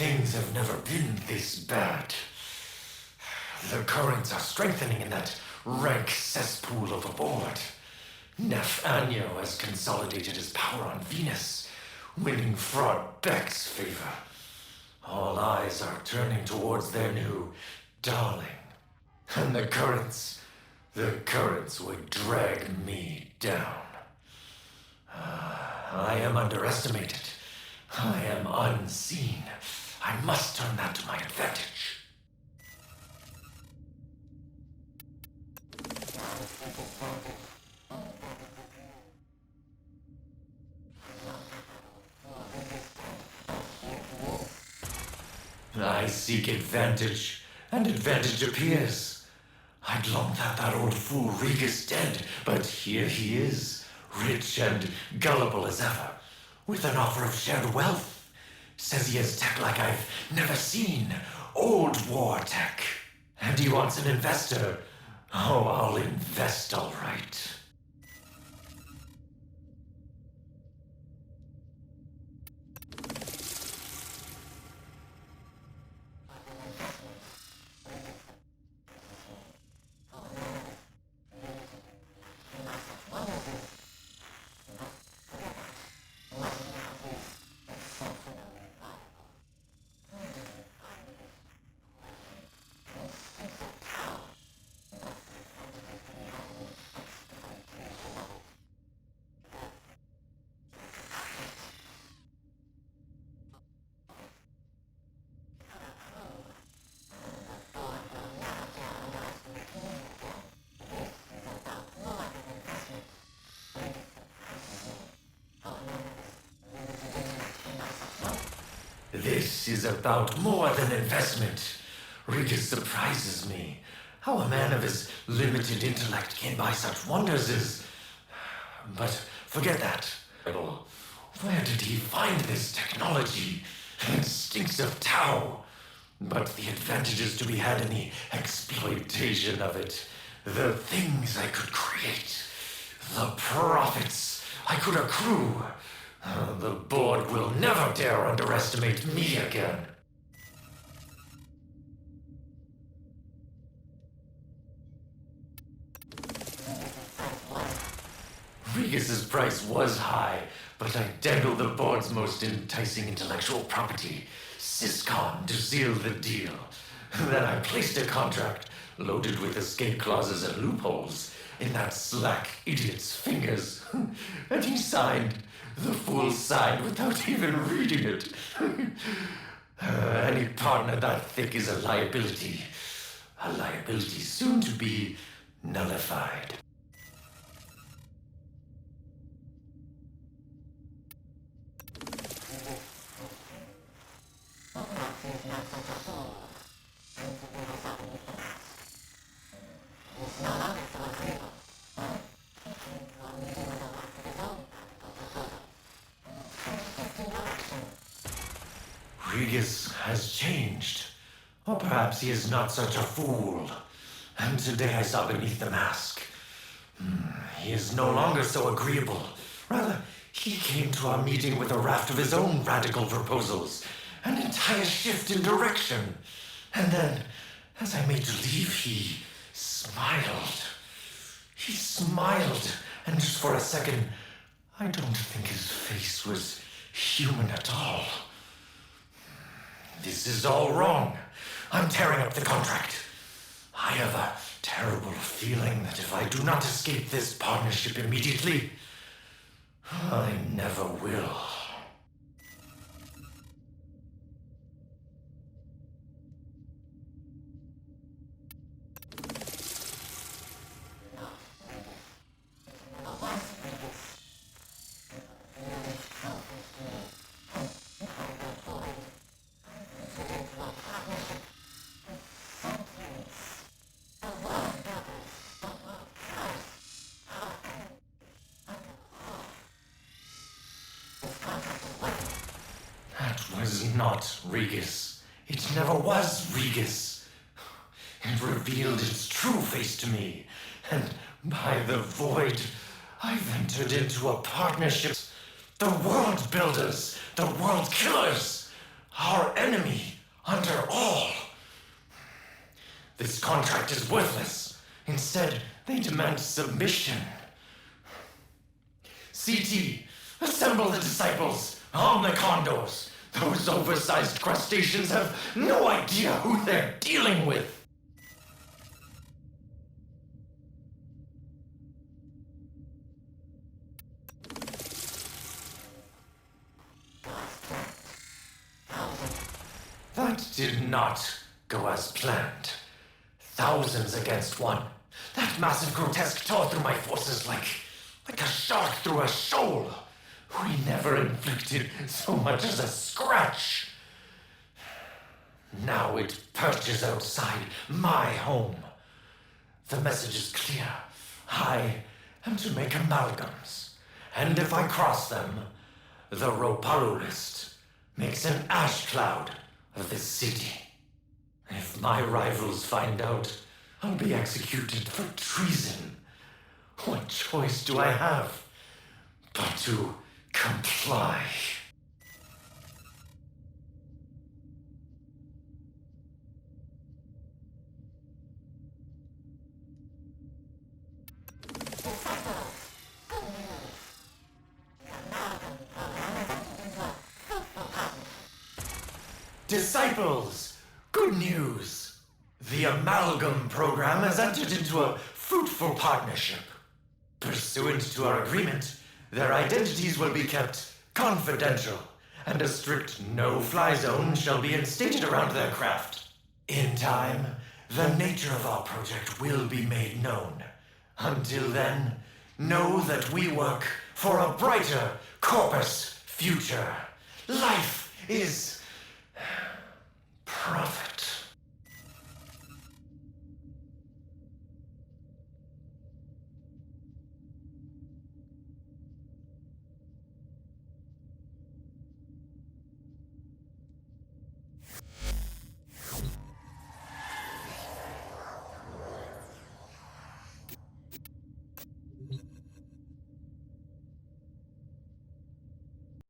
Things have never been this bad. The currents are strengthening in that rank cesspool overboard. Nef Anyo has consolidated his power on Venus, winning Fraud Beck's favor. All eyes are turning towards their new darling. And the currents would drag me down. I am underestimated. I am unseen. I must turn that to my advantage. I seek advantage, and advantage appears. I'd long thought that old fool Regus dead, but here he is, rich and gullible as ever, with an offer of shared wealth. Says he has tech like I've never seen, old war tech. And he wants an investor. Oh, I'll invest all right. This is about more than investment. Regus surprises me. How a man of his limited intellect can buy such wonders is... But forget that. Where did he find this technology? It stinks of Tau. But the advantage is to be had in the exploitation of it. The things I could create. The profits I could accrue. The board will never dare underestimate me again. Regus's price was high, but I dangled the board's most enticing intellectual property, Syscon, to seal the deal. Then I placed a contract, loaded with escape clauses and loopholes, in that slack idiot's fingers. And he signed. The fool signed without even reading it. Any partner that thick is a liability. A liability soon to be nullified. Regus has changed. Or perhaps he is not such a fool. And today I saw beneath the mask. He is no longer so agreeable. Rather, he came to our meeting with a raft of his own radical proposals. An entire shift in direction. And then, as I made to leave, he smiled. He smiled, and just for a second, I don't think his face was human at all. This is all wrong. I'm tearing up the contract. I have a terrible feeling that if I do not escape this partnership immediately, I never will. Was not Regus. It never was Regus. It revealed its true face to me, and by the void, I've entered into a partnership. The world builders, the world killers. our enemy under all. This contract is worthless. Instead, they demand submission. CT, assemble the disciples, arm the condors. Those oversized crustaceans have no idea who they're dealing with. That did not go as planned. Thousands against one. That massive grotesque tore through my forces like a shark through a shoal. We never inflicted so much as a scratch. Now it perches outside my home. The message is clear. I am to make amalgams. And if I cross them, the Roparu list makes an ash cloud of this city. If my rivals find out, I'll be executed for treason. What choice do I have but to comply? Disciples, good news. The Amalgam program has entered into a fruitful partnership. Pursuant to our agreement, their identities will be kept confidential, and a strict no-fly zone shall be instated around their craft. In time, the nature of our project will be made known. Until then, know that we work for a brighter corpus future. Life is profit.